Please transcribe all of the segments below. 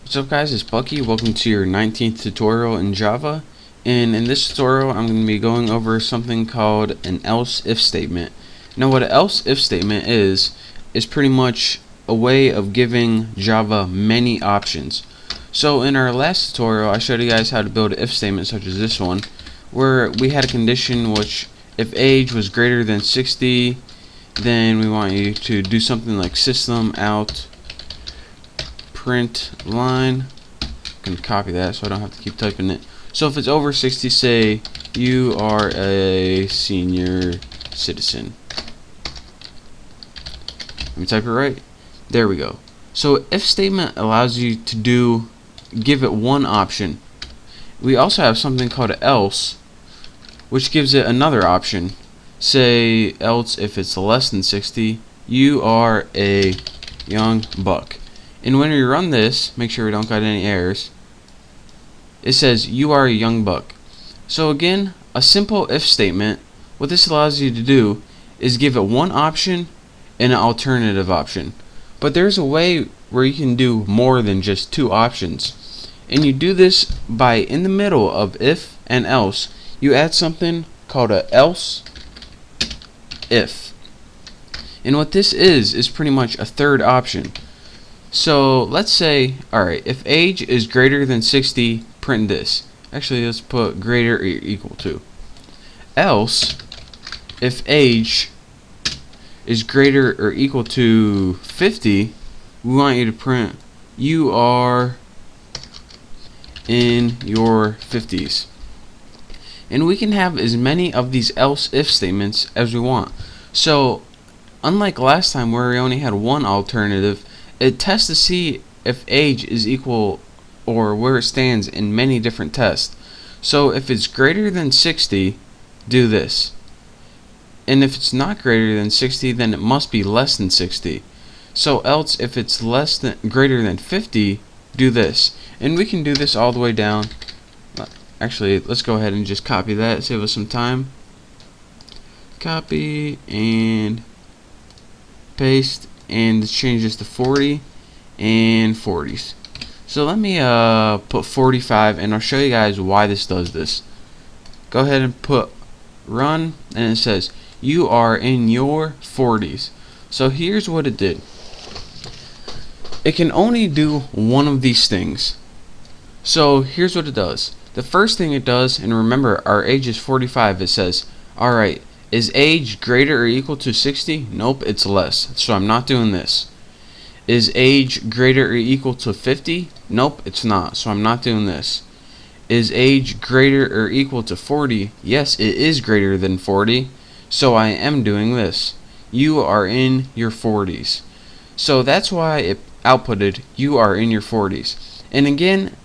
What's up guys, it's Bucky. Welcome to your 19th tutorial in Java. And in this tutorial I'm going to be going over something called an else if statement. Now what an else if statement is pretty much a way of giving Java many options. So in our last tutorial I showed you guys how to build an if statement such as this one, where we had a condition which if age was greater than 60, then we want you to do something like system out print line. I can copy that so I don't have to keep typing it. So if it's over 60, say you are a senior citizen. Let me type it right. There we go. So if statement allows you to give it one option. We also have something called else, which gives it another option. Say else if it's less than 60, you are a young buck. And when we run this, make sure we don't got any errors. It says you are a young buck. So again, a simple if statement, what this allows you to do is give it one option and an alternative option. But there's a way where you can do more than just two options. And you do this by, in the middle of if and else, you add something called a else if. And what this is pretty much a third option. So let's say, alright, if age is greater than 60, print this. Actually, let's put greater or equal to. Else, if age is greater or equal to 50, we want you to print you are in your 50s. And we can have as many of these else if statements as we want. So unlike last time where we only had one alternative, it tests to see if age is equal or where it stands in many different tests. So if it's greater than 60, do this. And if it's not greater than 60, then it must be less than 60. So else if it's greater than 50, do this. And we can do this all the way down. Actually, let's go ahead and just copy that, save us some time. Copy and paste, and let's change this to 40 and 40s. So let me put 45, and I'll show you guys why this does this. Go ahead and put run, and it says you are in your 40s. So here's what it did. It can only do one of these things. So here's what it does. The first thing it does, and remember our age is 45, it says, alright, is age greater or equal to 60? Nope, it's less, so I'm not doing this. Is age greater or equal to 50? Nope, it's not, so I'm not doing this. Is age greater or equal to 40? Yes, it is greater than 40, so I am doing this. You are in your 40s. So that's why it outputted you are in your 40s. And again,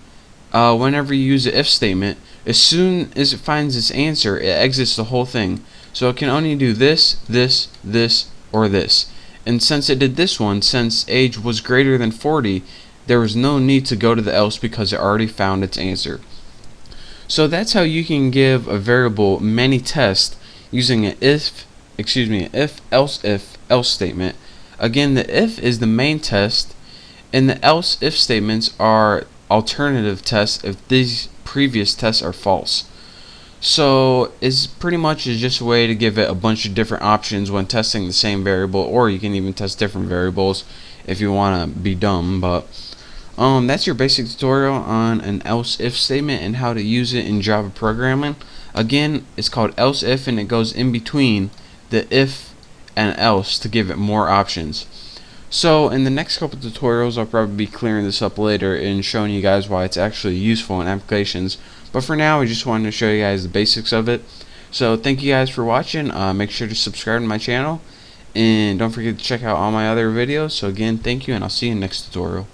whenever you use the if statement, as soon as it finds its answer, it exits the whole thing. So it can only do this, this, this, or this. And since it did this one, since age was greater than 40, there was no need to go to the else because it already found its answer. So that's how you can give a variable many tests using an if else statement. Again, the if is the main test, and the else if statements are alternative tests if these previous tests are false. So it's pretty much just a way to give it a bunch of different options when testing the same variable, or you can even test different variables if you want to be dumb. But that's your basic tutorial on an else if statement and how to use it in Java programming. Again, it's called else if, and it goes in between the if and else to give it more options. So in the next couple of tutorials I'll probably be clearing this up later and showing you guys why it's actually useful in applications. But for now I just wanted to show you guys the basics of it. So thank you guys for watching. Make sure to subscribe to my channel, and don't forget to check out all my other videos. So again, thank you, and I'll see you in the next tutorial.